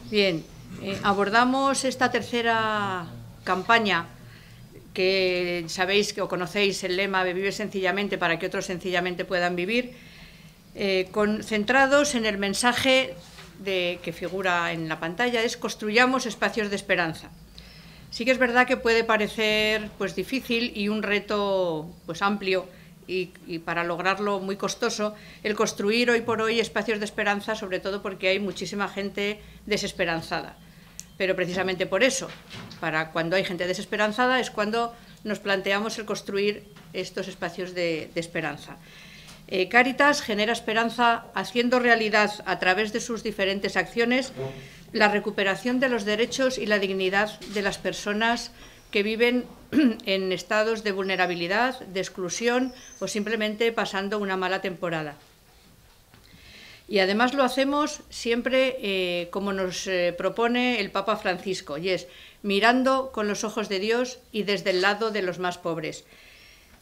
Bien, abordamos esta tercera campaña que sabéis que o conocéis el lema de Vive sencillamente para que otros sencillamente puedan vivir, centrados en el mensaje que figura en la pantalla, es construyamos espacios de esperanza. Sí que es verdad que puede parecer difícil y un reto amplio y para lograrlo muy costoso el construir hoy por hoy espacios de esperanza, sobre todo porque hay muchísima gente desesperanzada. Pero precisamente por eso, para cuando hay gente desesperanzada, es cuando nos planteamos el construir estos espacios de esperanza. Cáritas genera esperanza haciendo realidad a través de sus diferentes acciones la recuperación de los derechos y la dignidad de las personas que viven en estados de vulnerabilidad, de exclusión o simplemente pasando una mala temporada. Y además lo hacemos siempre como nos propone el Papa Francisco, y es mirando con los ojos de Dios y desde el lado de los más pobres.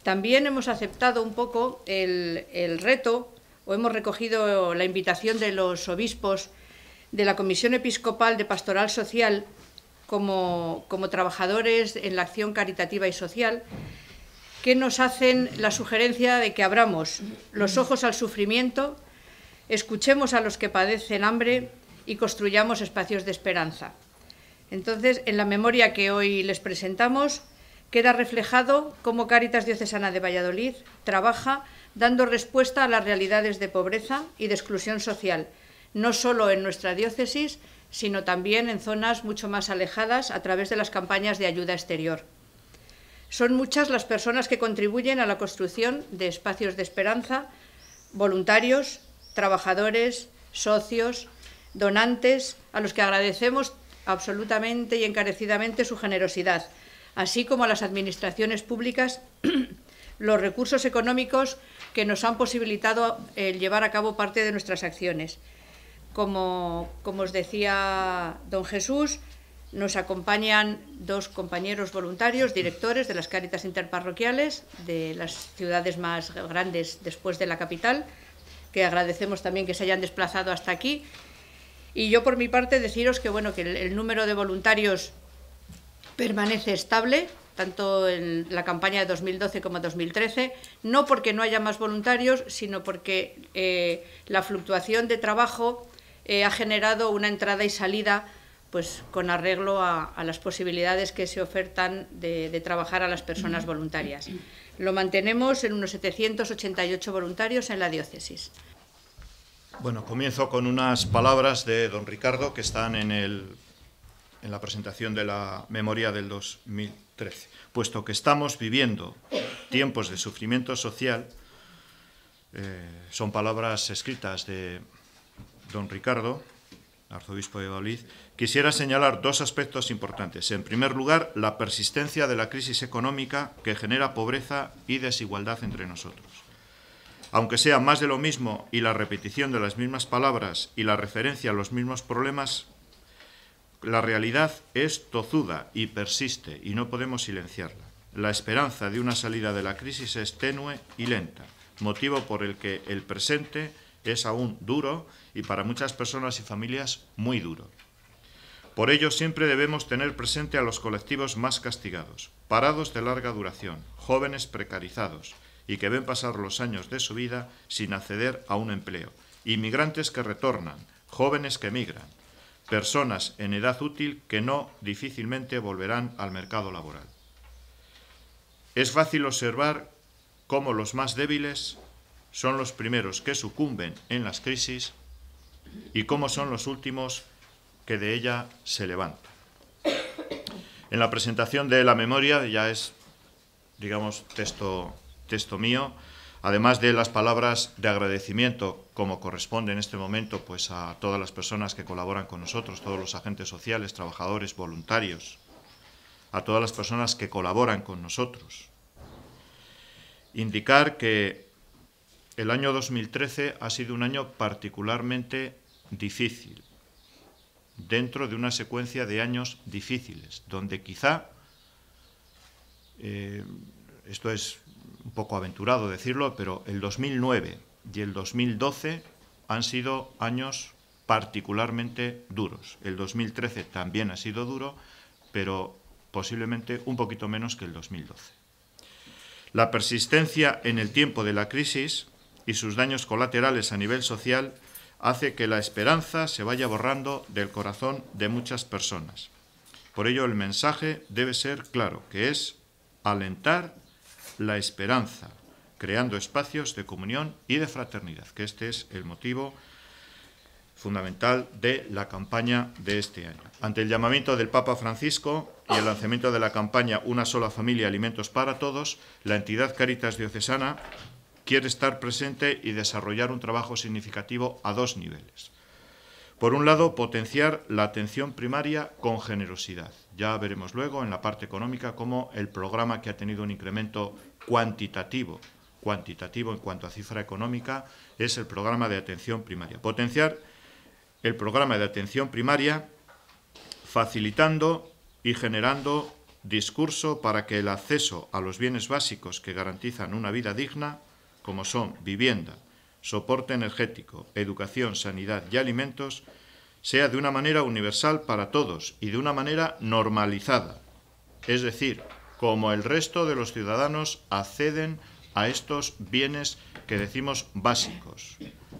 También hemos aceptado un poco el reto, o hemos recogido la invitación de los obispos de la Comisión Episcopal de Pastoral Social como trabajadores en la acción caritativa y social, que nos hacen la sugerencia de que abramos los ojos al sufrimiento, escuchemos a los que padecen hambre y construyamos espacios de esperanza. Entonces, en la memoria que hoy les presentamos, queda reflejado cómo Cáritas Diocesana de Valladolid trabaja dando respuesta a las realidades de pobreza y de exclusión social, no solo en nuestra diócesis, sino también en zonas mucho más alejadas a través de las campañas de ayuda exterior. Son muchas las personas que contribuyen a la construcción de espacios de esperanza, voluntarios, trabajadores, socios, donantes, a los que agradecemos absolutamente y encarecidamente su generosidad, así como a las administraciones públicas los recursos económicos que nos han posibilitado llevar a cabo parte de nuestras acciones. Como os decía don Jesús, nos acompañan dos compañeros voluntarios, directores de las Cáritas interparroquiales de las ciudades más grandes después de la capital, que agradecemos también que se hayan desplazado hasta aquí. Y yo, por mi parte, deciros que el número de voluntarios permanece estable, tanto en la campaña de 2012 como 2013, no porque no haya más voluntarios, sino porque la fluctuación de trabajo ha generado una entrada y salida con arreglo a las posibilidades que se ofertan de trabajar a las personas voluntarias. Lo mantenemos en unos 788 voluntarios en la diócesis. Bueno, comienzo con unas palabras de don Ricardo que están en la presentación de la memoria del 2013. Puesto que estamos viviendo tiempos de sufrimiento social, son palabras escritas de don Ricardo, arzobispo de Valladolid, quisiera señalar dos aspectos importantes. En primer lugar, la persistencia de la crisis económica que genera pobreza y desigualdad entre nosotros. Aunque sea más de lo mismo y la repetición de las mismas palabras y la referencia a los mismos problemas, la realidad es tozuda y persiste y no podemos silenciarla. La esperanza de una salida de la crisis es tenue y lenta, motivo por el que el presente es aún duro y para muchas personas y familias muy duro. Por ello siempre debemos tener presente a los colectivos más castigados, parados de larga duración, jóvenes precarizados y que ven pasar los años de su vida sin acceder a un empleo, inmigrantes que retornan, jóvenes que emigran, personas en edad útil que no difícilmente volverán al mercado laboral. Es fácil observar cómo los más débiles son los primeros que sucumben en las crisis y cómo son los últimos que de ella se levantan. En la presentación de la memoria, ya es, digamos, texto mío, además de las palabras de agradecimiento, como corresponde en este momento a todas las personas que colaboran con nosotros, todos los agentes sociales, trabajadores, voluntarios, a todas las personas que colaboran con nosotros. Indicar que el año 2013 ha sido un año particularmente difícil, dentro de una secuencia de años difíciles, donde quizá, esto es un poco aventurado decirlo, pero el 2009 y el 2012 han sido años particularmente duros. El 2013 también ha sido duro, pero posiblemente un poquito menos que el 2012. La persistencia en el tiempo de la crisis y sus daños colaterales a nivel social hace que la esperanza se vaya borrando del corazón de muchas personas. Por ello, el mensaje debe ser claro, que es alentar la esperanza, creando espacios de comunión y de fraternidad, que este es el motivo fundamental de la campaña de este año. Ante el llamamiento del Papa Francisco y el lanzamiento de la campaña Una sola familia, alimentos para todos, la entidad Cáritas Diocesana quiere estar presente y desarrollar un trabajo significativo a dos niveles. Por un lado, potenciar la atención primaria con generosidad. Ya veremos luego en la parte económica cómo el programa, que ha tenido un incremento cuantitativo en cuanto a cifra económica, es el programa de atención primaria. Potenciar el programa de atención primaria facilitando y generando discurso para que el acceso a los bienes básicos que garantizan una vida digna, como son vivienda, soporte energético, educación, sanidad y alimentos, sea de una manera universal para todos y de una manera normalizada. Es decir, como el resto de los ciudadanos acceden a estos bienes que decimos básicos,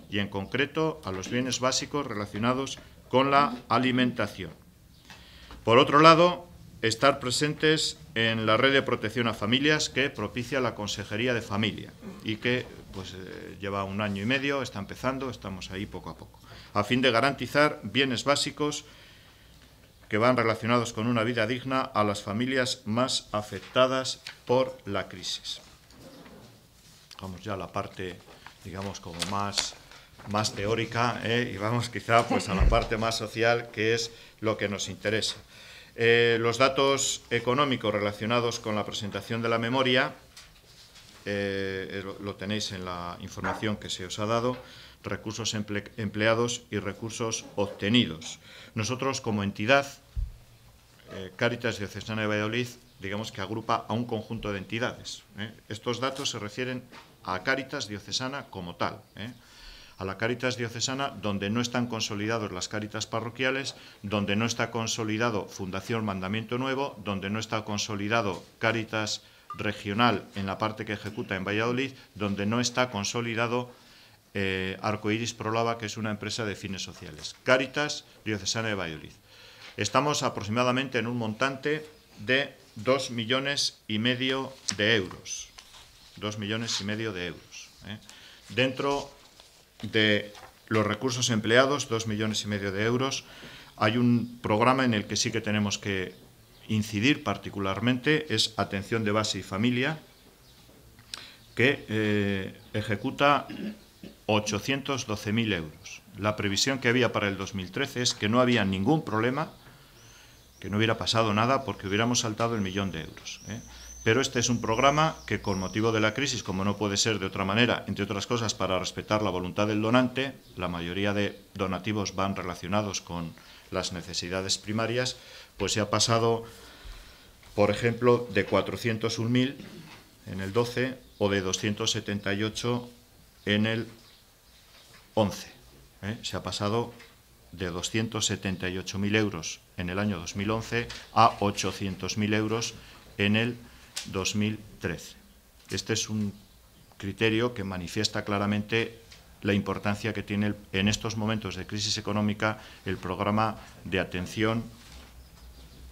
y en concreto a los bienes básicos relacionados con la alimentación. Por otro lado, estar presentes en la red de protección a familias que propicia la Consejería de Familia y que lleva 1 año y medio, está empezando, estamos ahí poco a poco, a fin de garantizar bienes básicos que van relacionados con una vida digna a las familias más afectadas por la crisis. Vamos ya a la parte, digamos, como más teórica, y vamos quizá a la parte más social, que es lo que nos interesa. Los datos económicos relacionados con la presentación de la memoria lo tenéis en la información que se os ha dado, recursos empleados y recursos obtenidos. Nosotros, como entidad, Cáritas Diocesana de Valladolid, digamos que agrupa a un conjunto de entidades. Estos datos se refieren a Cáritas Diocesana como tal, a la Cáritas Diocesana donde no están consolidados las Cáritas parroquiales, donde no está consolidado Fundación Mandamiento Nuevo, donde no está consolidado Cáritas regional en la parte que ejecuta en Valladolid, donde no está consolidado Arcoiris Prolava, que es una empresa de fines sociales. Cáritas Diocesana de Valladolid. Estamos aproximadamente en un montante de 2,5 millones de euros. 2,5 millones de euros. Dentro de los recursos empleados, 2,5 millones de euros, hay un programa en el que sí que tenemos que incidir particularmente, es Atención de Base y Familia, que ejecuta 812.000 euros. La previsión que había para el 2013 es que no había ningún problema, que no hubiera pasado nada porque hubiéramos saltado el 1 millón de euros. Pero este es un programa que, con motivo de la crisis, como no puede ser de otra manera, entre otras cosas para respetar la voluntad del donante, la mayoría de donativos van relacionados con las necesidades primarias, pues se ha pasado, por ejemplo, de 401.000 en el 12 o de 278 en el 11. Se ha pasado de 278.000 euros en el año 2011 a 800.000 euros en el 2013. Este es un criterio que manifiesta claramente la importancia que tiene en estos momentos de crisis económica el programa de atención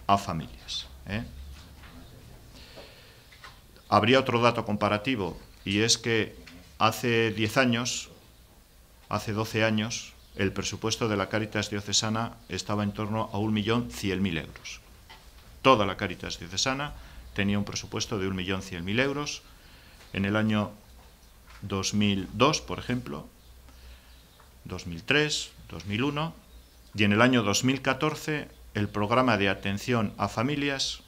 a familias. Habría otro dato comparativo, y es que hace 10 años, hace 12 años, el presupuesto de la Cáritas Diocesana estaba en torno a 1.100.000 euros. Toda la Cáritas Diocesana tenía un presupuesto de 1.100.000 euros. En el año 2002, por ejemplo, 2003, 2001, y en el año 2014 el programa de atención a familias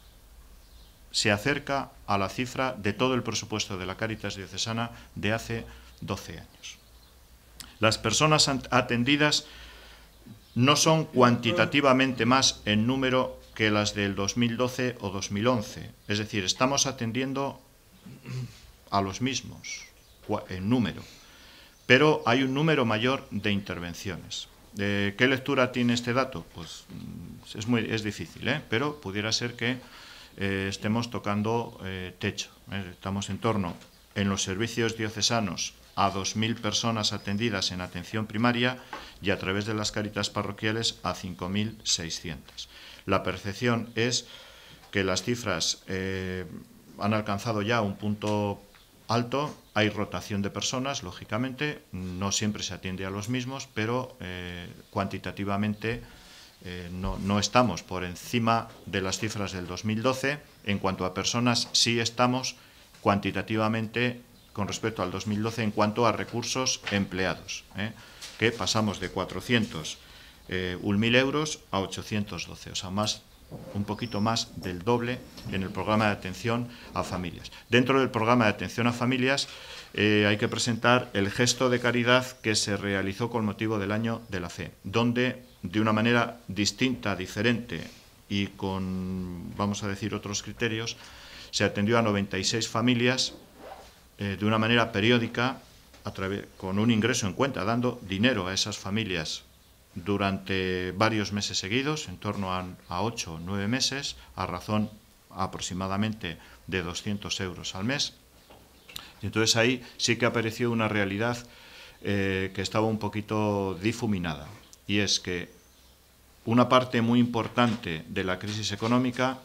se acerca a la cifra de todo el presupuesto de la Cáritas Diocesana de hace 12 años. Las personas atendidas no son cuantitativamente más en número que las del 2012 o 2011. Es decir, estamos atendiendo a los mismos en número, pero hay un número mayor de intervenciones. ¿Qué lectura tiene este dato? Pues es difícil, pero pudiera ser que estemos tocando techo. Estamos en torno, en los servicios diocesanos, a 2.000 personas atendidas en atención primaria y a través de las Cáritas parroquiales a 5.600. La percepción es que las cifras han alcanzado ya un punto alto, hay rotación de personas, lógicamente, no siempre se atiende a los mismos, pero cuantitativamente no estamos por encima de las cifras del 2012. En cuanto a personas, sí estamos cuantitativamente con respecto al 2012 en cuanto a recursos empleados, que pasamos de 401.000 euros a 812, o sea, un poquito más del doble en el programa de atención a familias. Dentro del programa de atención a familias hay que presentar el gesto de caridad que se realizó con motivo del Año de la Fe, donde de una manera distinta, diferente y con, vamos a decir, otros criterios, se atendió a 96 familias de una manera periódica, con un ingreso en cuenta, dando dinero a esas familias durante varios meses seguidos, en torno a 8 o 9 meses, a razón aproximadamente de 200 euros al mes. Y entonces ahí sí que apareció una realidad que estaba un poquito difuminada, y es que una parte muy importante de la crisis económica,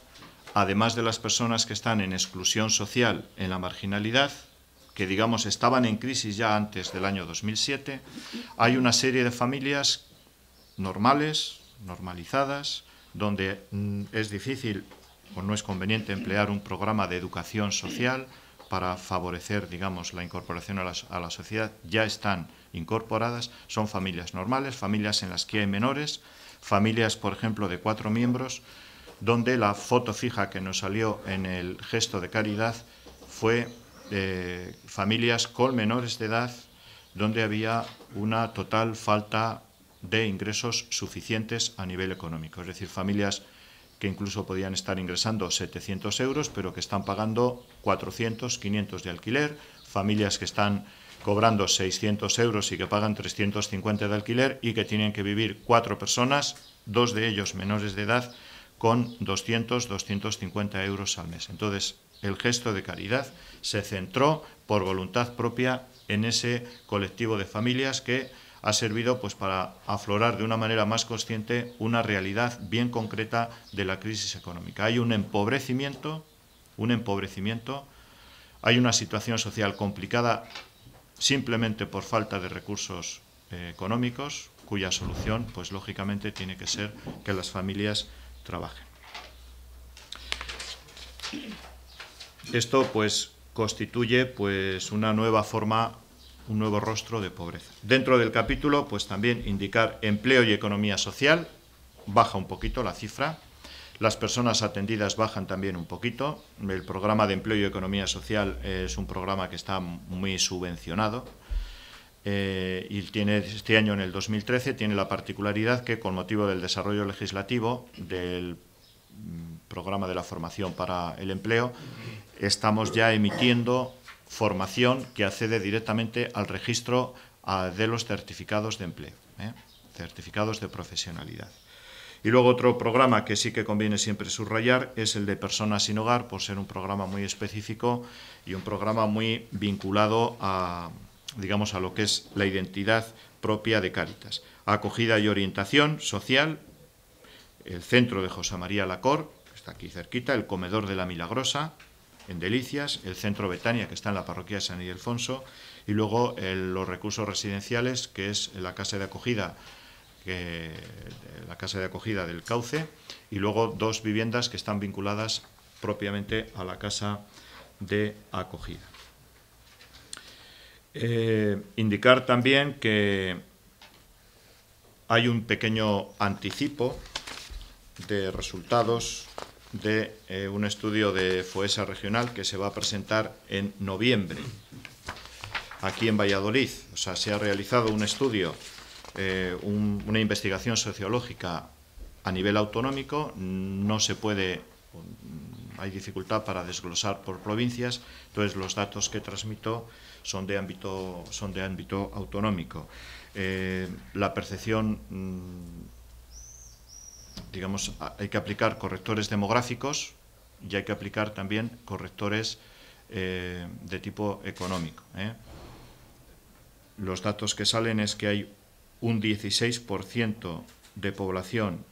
además de las personas que están en exclusión social, en la marginalidad, que digamos estaban en crisis ya antes del año 2007, hay una serie de familias normales, normalizadas, donde es difícil o no es conveniente emplear un programa de educación social para favorecer, digamos, la incorporación a la sociedad. Ya están incorporadas, son familias normales, familias en las que hay menores, familias, por ejemplo, de 4 miembros, donde la foto fija que nos salió en el gesto de caridad fue familias con menores de edad, donde había una total falta de ingresos suficientes a nivel económico. Es decir, familias que incluso podían estar ingresando 700 euros, pero que están pagando 400, 500 de alquiler, familias que están cobrando 600 euros y que pagan 350 de alquiler y que tienen que vivir 4 personas, 2 de ellos menores de edad, con 200, 250 euros al mes. Entonces, el gesto de caridad se centró por voluntad propia en ese colectivo de familias que ha servido pues para aflorar de una manera más consciente una realidad bien concreta de la crisis económica. Hay un empobrecimiento, hay una situación social complicada simplemente por falta de recursos económicos, cuya solución, pues lógicamente, tiene que ser que las familias trabajen. Esto pues constituye pues una nueva forma, un nuevo rostro de pobreza. Dentro del capítulo, pues también indicar empleo y economía social, baja un poquito la cifra, las personas atendidas bajan también un poquito, el programa de empleo y economía social es un programa que está muy subvencionado y tiene este año, en el 2013, tiene la particularidad que con motivo del desarrollo legislativo del programa de la formación para el empleo, estamos ya emitiendo formación que accede directamente al registro de los certificados de empleo, certificados de profesionalidad. Y luego otro programa que sí que conviene siempre subrayar es el de personas sin hogar, por ser un programa muy específico y un programa muy vinculado a, digamos, a lo que es la identidad propia de Cáritas. Acogida y orientación social, el centro de José María Lacor, que está aquí cerquita, el comedor de la Milagrosa, en Delicias, el centro Betania, que está en la parroquia de San Ildefonso, y luego los recursos residenciales, que es la casa de acogida, del Cauce, y luego 2 viviendas que están vinculadas propiamente a la casa de acogida. Indicar también que hay un pequeño anticipo de resultados de un estudio de FOESA regional que se va a presentar en noviembre aquí en Valladolid. O sea, se ha realizado un estudio, una investigación sociológica a nivel autonómico, no se puede, hay dificultad para desglosar por provincias, entonces los datos que transmito son de ámbito autonómico. La percepción, digamos, hay que aplicar correctores demográficos y hay que aplicar también correctores de tipo económico. Los datos que salen es que hay un 16% de población.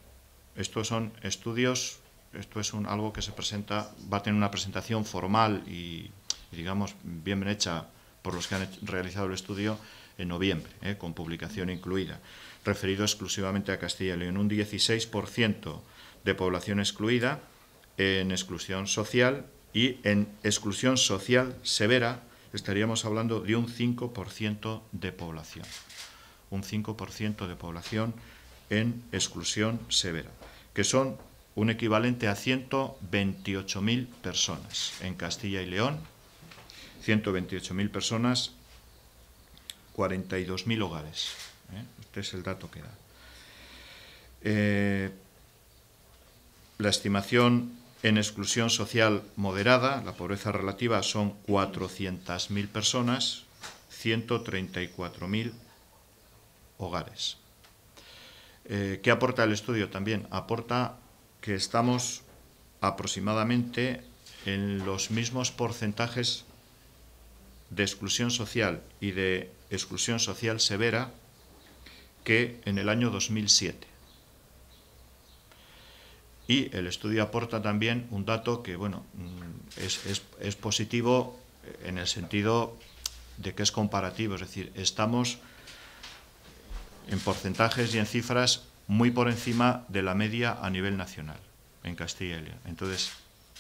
Estos son estudios, esto es algo que se presenta, va a tener una presentación formal y digamos, bien hecha por los que han realizado el estudio en noviembre, con publicación incluida, referido exclusivamente a Castilla y León. Un 16% de población excluida en exclusión social, y en exclusión social severa estaríamos hablando de un 5% de población. Un 5% de población en exclusión severa, que son un equivalente a 128.000 personas en Castilla y León, 128.000 personas, 42.000 hogares. Este es el dato que da. La estimación en exclusión social moderada, la pobreza relativa, son 400.000 personas, 134.000 hogares. ¿Qué aporta el estudio también? Aporta que estamos aproximadamente en los mismos porcentajes de exclusión social y de exclusión social severa que en el año 2007. Y el estudio aporta también un dato que, bueno, es positivo en el sentido de que es comparativo, es decir, estamos en porcentajes y en cifras muy por encima de la media a nivel nacional en Castilla y León. Entonces,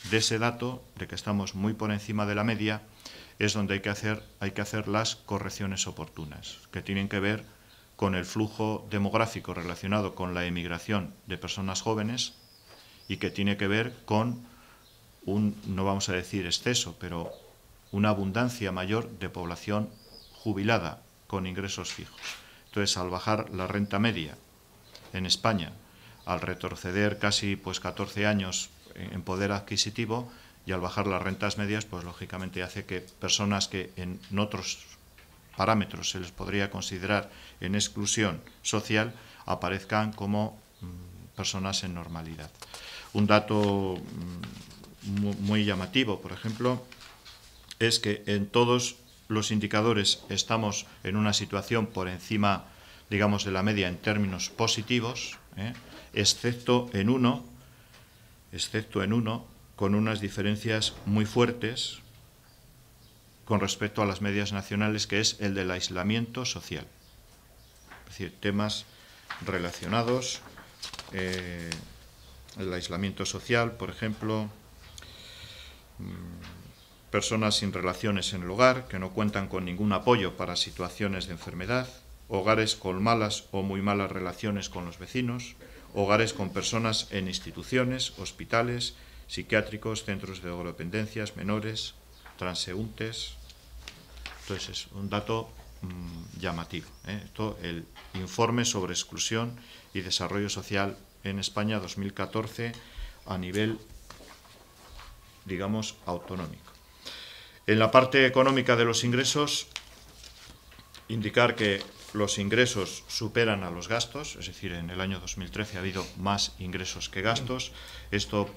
de ese dato, de que estamos muy por encima de la media, es donde hay que hacer las correcciones oportunas, que tienen que ver con el flujo demográfico relacionado con la emigración de personas jóvenes y que tiene que ver con no vamos a decir exceso, pero una abundancia mayor de población jubilada con ingresos fijos. Entonces, al bajar la renta media en España, al retroceder casi 14 años en poder adquisitivo, y al bajar las rentas medias, pues lógicamente hace que personas que en otros parámetros se les podría considerar en exclusión social aparezcan como personas en normalidad. Un dato muy llamativo, por ejemplo, es que en todos los indicadores estamos en una situación por encima, digamos, de la media en términos positivos, excepto en uno, con unas diferencias muy fuertes con respecto a las medias nacionales, que es el del aislamiento social. Es decir, temas relacionados, el aislamiento social, por ejemplo, personas sin relaciones en el hogar, que no cuentan con ningún apoyo para situaciones de enfermedad, hogares con malas o muy malas relaciones con los vecinos, hogares con personas en instituciones, hospitales, psiquiátricos, centros de drogodependencias, menores, transeúntes. Entonces es un dato llamativo. Esto, el informe sobre exclusión y desarrollo social en España 2014 a nivel, digamos, autonómico. En la parte económica de los ingresos, indicar que los ingresos superan a los gastos, es decir, en el año 2013 ha habido más ingresos que gastos. Esto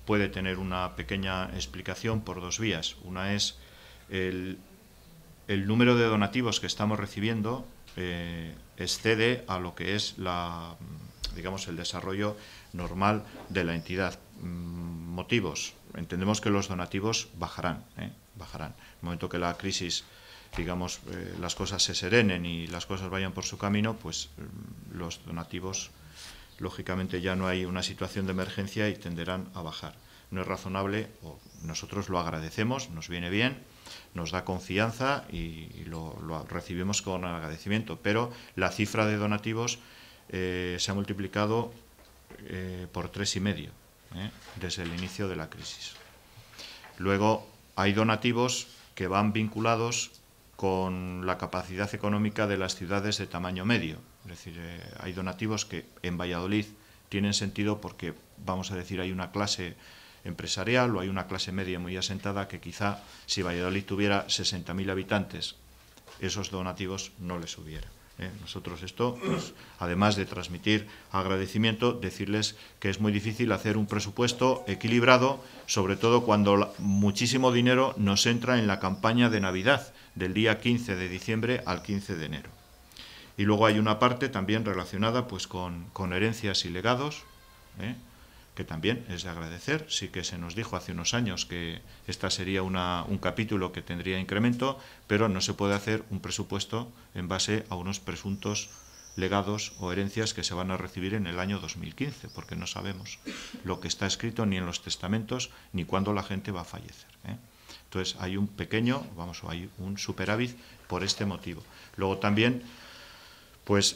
puede tener una pequeña explicación por dos vías. Una es el número de donativos que estamos recibiendo excede a lo que es digamos, el desarrollo normal de la entidad. Motivos. Entendemos que los donativos bajarán. Bajarán. En el momento que la crisis, digamos, las cosas se serenen y las cosas vayan por su camino, pues los donativos, lógicamente, ya no hay una situación de emergencia y tenderán a bajar. No es razonable, o nosotros lo agradecemos, nos viene bien, nos da confianza y lo recibimos con agradecimiento, pero la cifra de donativos se ha multiplicado por 3,5 desde el inicio de la crisis. Luego hay donativos que van vinculados con la capacidad económica de las ciudades de tamaño medio. Es decir, hay donativos que en Valladolid tienen sentido porque, vamos a decir, hay una clase empresarial o hay una clase media muy asentada que quizá si Valladolid tuviera 60.000 habitantes, esos donativos no les hubiera. Nosotros esto, pues, además de transmitir agradecimiento, decirles que es muy difícil hacer un presupuesto equilibrado, sobre todo cuando muchísimo dinero nos entra en la campaña de Navidad, del día 15 de diciembre al 15 de enero. Y luego hay una parte también relacionada pues, con herencias y legados, que también es de agradecer. Sí que se nos dijo hace unos años que esta sería un capítulo que tendría incremento, pero no se puede hacer un presupuesto en base a unos presuntos legados o herencias que se van a recibir en el año 2015, porque no sabemos lo que está escrito ni en los testamentos ni cuándo la gente va a fallecer. Entonces hay un pequeño, hay un superávit por este motivo. Luego también pues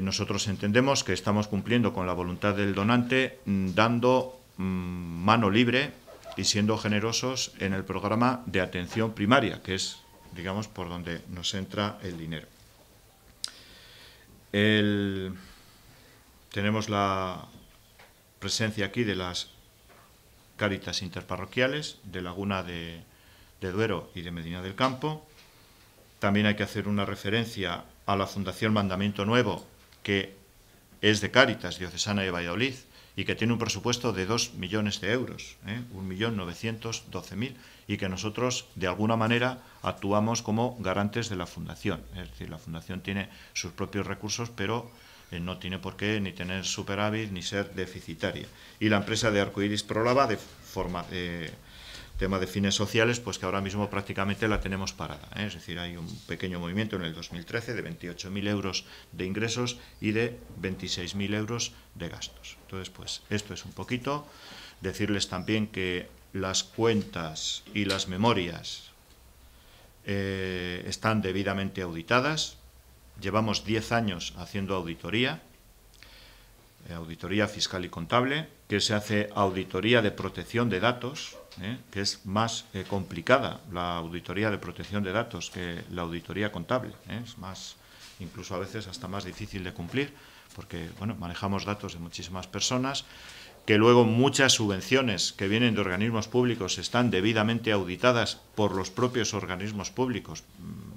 nosotros entendemos que estamos cumpliendo con la voluntad del donante, dando mano libre y siendo generosos en el programa de atención primaria, que es, digamos, por donde nos entra el dinero. Tenemos la presencia aquí de las Cáritas interparroquiales de Laguna de Duero y de Medina del Campo. También hay que hacer una referencia a la Fundación Mandamiento Nuevo, que es de Cáritas Diocesana de Valladolid y que tiene un presupuesto de 2 millones de euros, 1.912.000, y que nosotros, de alguna manera, actuamos como garantes de la Fundación. Es decir, la Fundación tiene sus propios recursos, pero no tiene por qué ni tener superávit ni ser deficitaria. Y la empresa de Arcoiris Prolava, tema de fines sociales, pues que ahora mismo prácticamente la tenemos parada. Es decir, hay un pequeño movimiento en el 2013 de 28.000 euros de ingresos y de 26.000 euros de gastos. Entonces, pues esto es un poquito. Decirles también que las cuentas y las memorias están debidamente auditadas. Llevamos 10 años haciendo auditoría fiscal y contable, que se hace auditoría de protección de datos, que es más complicada la auditoría de protección de datos que la auditoría contable. Es más, incluso a veces hasta más difícil de cumplir, porque manejamos datos de muchísimas personas, que luego muchas subvenciones que vienen de organismos públicos están debidamente auditadas por los propios organismos públicos.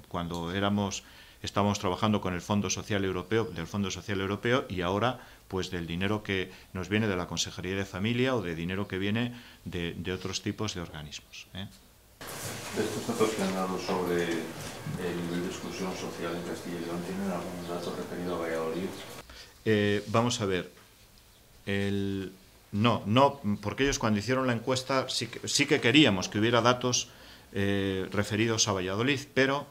Cuando estábamos trabajando con el Fondo Social Europeo, y ahora pues del dinero que nos viene de la Consejería de Familia o de dinero que viene de otros tipos de organismos. De estos datos que han dado sobre el nivel de exclusión social en Castilla y León, ¿tienen algún dato referido a Valladolid? Vamos a ver. No, porque ellos cuando hicieron la encuesta sí que queríamos que hubiera datos referidos a Valladolid, pero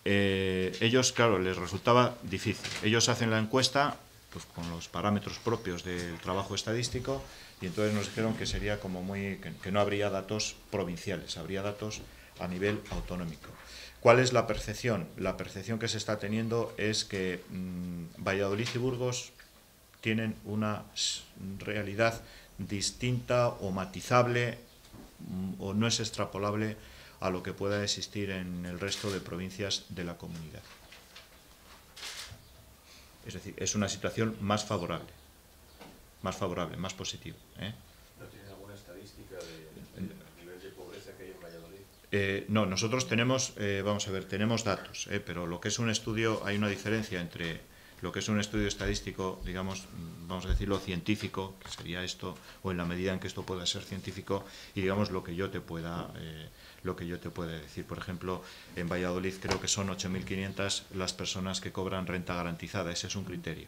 ellos, claro, les resultaba difícil. Ellos hacen la encuesta pues, con los parámetros propios del trabajo estadístico y entonces nos dijeron que sería como que no habría datos provinciales, habría datos a nivel autonómico. ¿Cuál es la percepción? La percepción que se está teniendo es que Valladolid y Burgos tienen una realidad distinta o matizable o no es extrapolable a lo que pueda existir en el resto de provincias de la comunidad. Es decir, es una situación más favorable, más positiva. ¿No tienen alguna estadística del nivel de pobreza que hay en Valladolid? No, nosotros tenemos, tenemos datos, pero lo que es un estudio, hay una diferencia entre lo que es un estudio estadístico, digamos, vamos a decirlo científico, que sería esto, o en la medida en que esto pueda ser científico, y digamos lo que yo te pueda decir. Por ejemplo, en Valladolid creo que son 8.500 las personas que cobran renta garantizada. Ese es un criterio.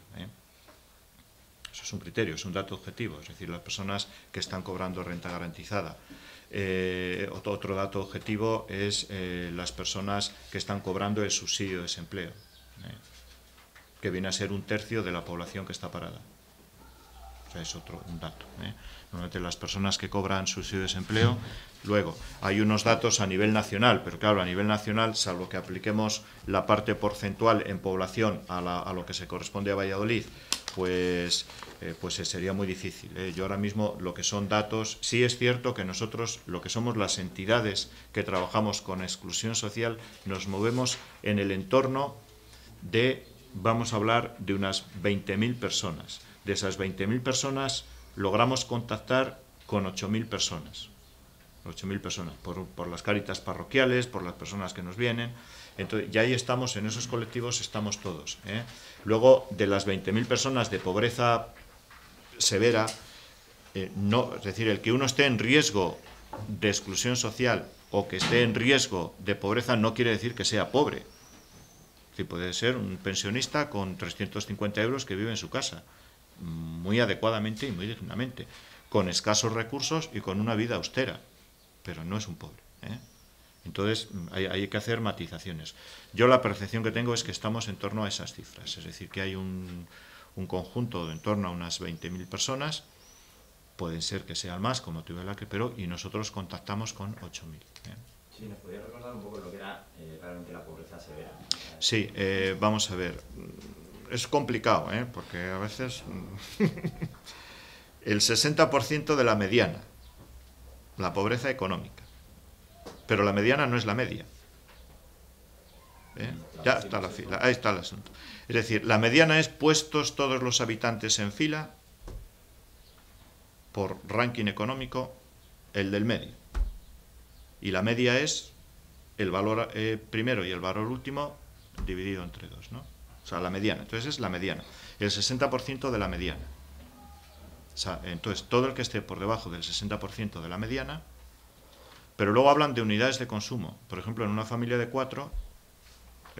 Eso es un criterio, es un dato objetivo, es decir, las personas que están cobrando renta garantizada. Otro dato objetivo es las personas que están cobrando el subsidio de desempleo, que viene a ser 1/3 de la población que está parada. O sea, es un dato. Normalmente las personas que cobran subsidio de desempleo. Luego, hay unos datos a nivel nacional, pero claro, a nivel nacional, salvo que apliquemos la parte porcentual en población a lo que se corresponde a Valladolid, pues sería muy difícil. Yo ahora mismo lo que son datos, sí es cierto que nosotros, lo que somos las entidades que trabajamos con exclusión social, nos movemos en el entorno de, vamos a hablar de unas 20.000 personas. De esas 20.000 personas logramos contactar con 8.000 personas. 8.000 personas, por las cáritas parroquiales, por las personas que nos vienen, Entonces, ya ahí estamos, en esos colectivos estamos todos. Luego, de las 20.000 personas de pobreza severa, no, es decir, el que uno esté en riesgo de exclusión social o que esté en riesgo de pobreza no quiere decir que sea pobre. Es decir, puede ser un pensionista con 350 euros que vive en su casa, muy adecuadamente y muy dignamente, con escasos recursos y con una vida austera, pero no es un pobre. Entonces, hay que hacer matizaciones. Yo la percepción que tengo es que estamos en torno a esas cifras, es decir, que hay un conjunto de en torno a unas 20.000 personas, pueden ser que sean más, como tuve la que, pero y nosotros contactamos con 8.000. Sí, ¿nos podría recordar un poco lo que era realmente la pobreza severa? Sí, vamos a ver. Es complicado, porque a veces el 60% de la mediana, la pobreza económica, pero la mediana no es la media. Ya está la fila, ahí está el asunto. Es decir, la mediana es puestos todos los habitantes en fila por ranking económico, el del medio. Y la media es el valor primero y el valor último dividido entre 2, ¿no? O sea, la mediana. Entonces es la mediana. El 60% de la mediana. O sea, entonces todo el que esté por debajo del 60% de la mediana, pero luego hablan de unidades de consumo. Por ejemplo, en una familia de 4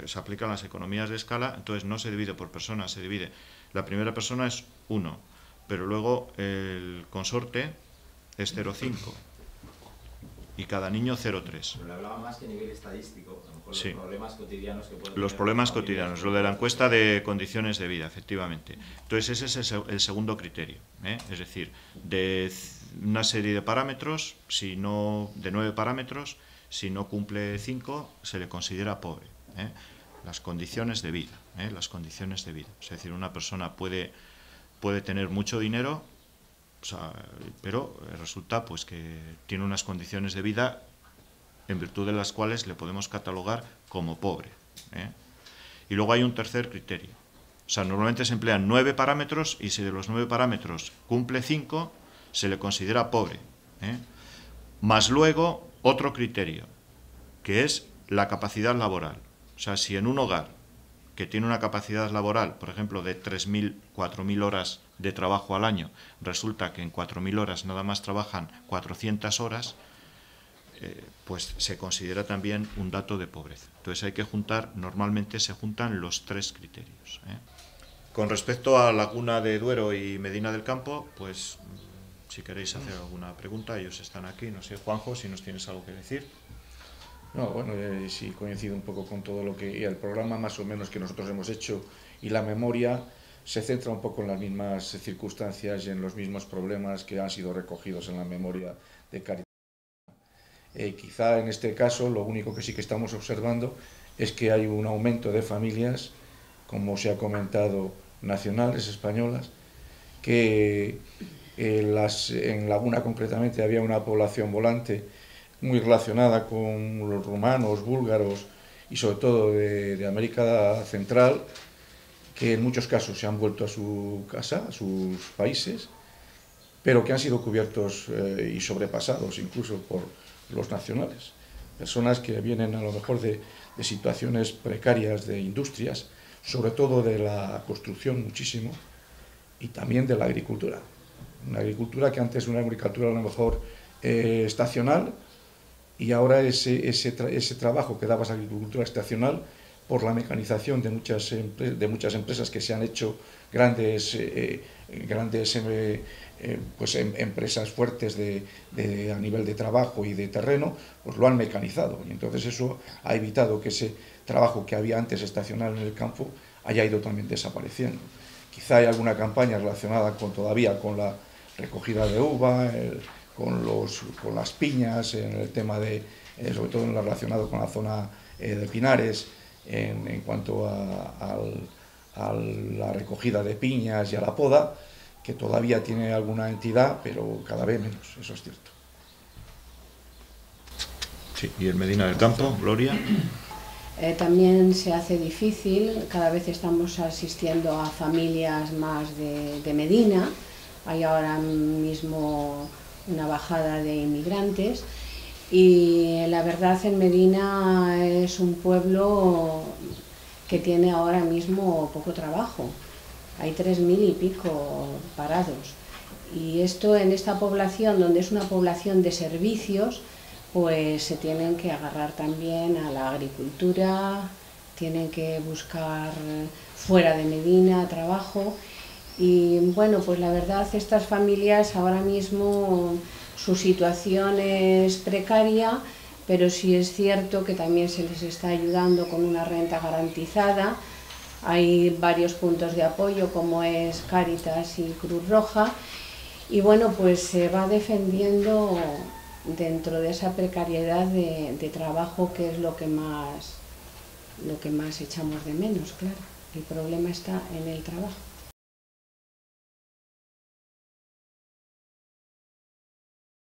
se aplican las economías de escala, entonces no se divide por personas, se divide. La primera persona es 1, pero luego el consorte es 0,5 y cada niño 0,3. Pero le hablaba más que a nivel estadístico, a lo mejor Sí. los problemas cotidianos que pueden Los tener problemas las familias. cotidianos, lo de la encuesta de condiciones de vida, efectivamente. Entonces ese es el segundo criterio, es decir, de una serie de parámetros, si no, de 9 parámetros, si no cumple 5, se le considera pobre. Las condiciones de vida, las condiciones de vida. Es decir, una persona puede tener mucho dinero, o sea, pero resulta pues que tiene unas condiciones de vida en virtud de las cuales le podemos catalogar como pobre. Y luego hay un tercer criterio. O sea, normalmente se emplean 9 parámetros y si de los 9 parámetros cumple 5, se le considera pobre. Más luego otro criterio, que es la capacidad laboral. O sea, si en un hogar que tiene una capacidad laboral, por ejemplo, de 3.000, 4.000 horas de trabajo al año, resulta que en 4.000 horas nada más trabajan 400 horas, pues se considera también un dato de pobreza. Entonces hay que juntar, normalmente se juntan los 3 criterios. Con respecto a Laguna de Duero y Medina del Campo, pues si queréis hacer alguna pregunta, ellos están aquí. No sé, Juanjo, si nos tienes algo que decir. No, bueno, sí coincido un poco con todo lo que... Y el programa más o menos que nosotros hemos hecho y la memoria se centra un poco en las mismas circunstancias y en los mismos problemas que han sido recogidos en la memoria de Caritas. Quizá en este caso lo único que sí que estamos observando es que hay un aumento de familias, como se ha comentado, nacionales, españolas, que en Laguna concretamente había una población volante muy relacionada con los rumanos, búlgaros y sobre todo de América Central, que en muchos casos se han vuelto a su casa, a sus países, pero que han sido cubiertos y sobrepasados incluso por los nacionales. Personas que vienen a lo mejor de situaciones precarias de industrias, sobre todo de la construcción muchísimo, y también de la agricultura. Una agricultura que antes era una agricultura a lo mejor estacional, y ahora ese trabajo que daba esa agricultura estacional, por la mecanización de muchas empresas que se han hecho grandes empresas fuertes a nivel de trabajo y de terreno, pues lo han mecanizado. Y entonces eso ha evitado que ese trabajo que había antes estacional en el campo haya ido también desapareciendo. Quizá hay alguna campaña relacionada todavía con la recogida de uva, con las piñas, en el tema sobre todo en lo relacionado con la zona de Pinares, en cuanto a la recogida de piñas y a la poda, que todavía tiene alguna entidad, pero cada vez menos, eso es cierto. Sí, y en Medina del Campo, Gloria. También se hace difícil, cada vez estamos asistiendo a familias más de Medina, hay ahora mismo una bajada de inmigrantes Y la verdad, en Medina es un pueblo que tiene ahora mismo poco trabajo. Hay 3000 y pico parados. Y esto en esta población, donde es una población de servicios, pues se tienen que agarrar también a la agricultura, tienen que buscar fuera de Medina trabajo. Y bueno, pues la verdad, estas familias ahora mismo su situación es precaria, pero sí es cierto que también se les está ayudando con una renta garantizada. Hay varios puntos de apoyo como es Cáritas y Cruz Roja, y bueno, pues se va defendiendo dentro de esa precariedad de trabajo, que es lo que más echamos de menos, claro. El problema está en el trabajo.